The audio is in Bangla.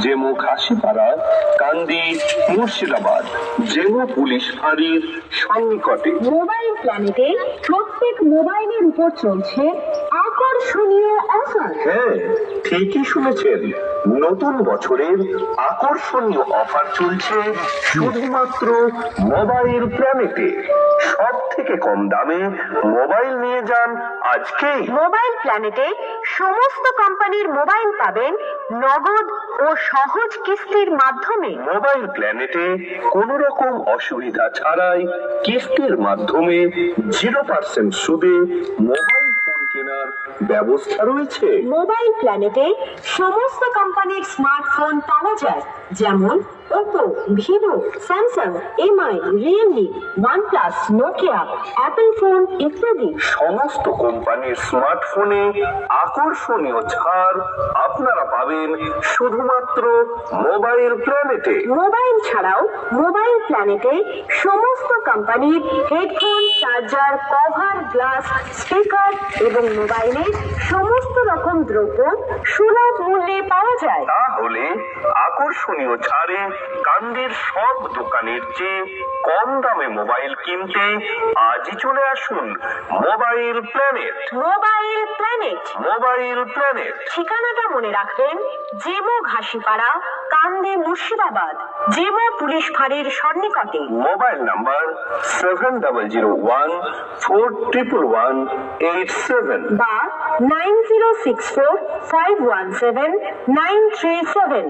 জেমো ঘাসিপাড়া, কান্দি, মুর্শিদাবাদ, জেমো পুলিশ ফাঁড়ির সন্নিকটে। মোবাইল প্ল্যানেটে প্রত্যেক মোবাইলের উপর চলছে আকর্ষণীয় অফার। হ্যাঁ, ঠিকই শুনেছেন, নতুন বছরের আকর্ষণীয় অফার চলছে শুধুমাত্র মোবাইল প্ল্যানেটে। সব থেকে কম দামে মোবাইল নিয়ে যান আজকেই। মোবাইল প্ল্যানেটে সমস্ত কোম্পানির মোবাইল পাবেন নগদ ও সহজ কিস্তির মাধ্যমে। মোবাইল প্ল্যানেটে কোনো রকম অসুবিধা ছাড়াই কিস্তির মাধ্যমে 0% সুদে মোবাইল ফোন কেনার ব্যবস্থা রয়েছে। মোবাইল প্ল্যানেটে সমস্ত কোম্পানির স্মার্টফোন পাওয়া যায়, যেমন Oppo, Vivo, Samsung, MI, Realme, OnePlus, Nokia, Apple phone ইত্যাদি। সমস্ত কোম্পানির স্মার্টফোনে আকর্ষণীয় ছাড় আপনারা পাবেন শুধুমাত্র মোবাইল প্ল্যানেটে। মোবাইল ছাড়াও মোবাইল প্ল্যানেটে সমস্ত কোম্পানির headphone, charger, cover, glass, speaker এবং মোবাইলের সমস্ত রকম দ্রব্য সুলভ মূল্যে পাওয়া যায়। তাহলে আকর্ষণীয় ছাড়ে কান্দির সব দোকানের চেয়ে কম দামে মোবাইল কিনতে আজই চলে আসুন mobile planet. Mobile planet. Mobile planet ঠিকানাটা মনে রাখবেন, জেমো ঘাসিপাড়া, কান্দি, মুর্শিদাবাদ, জেমো পুলিশ ফাঁড়ির সন্নিকটে। মোবাইল নাম্বার 7001411187 বা 9064517937।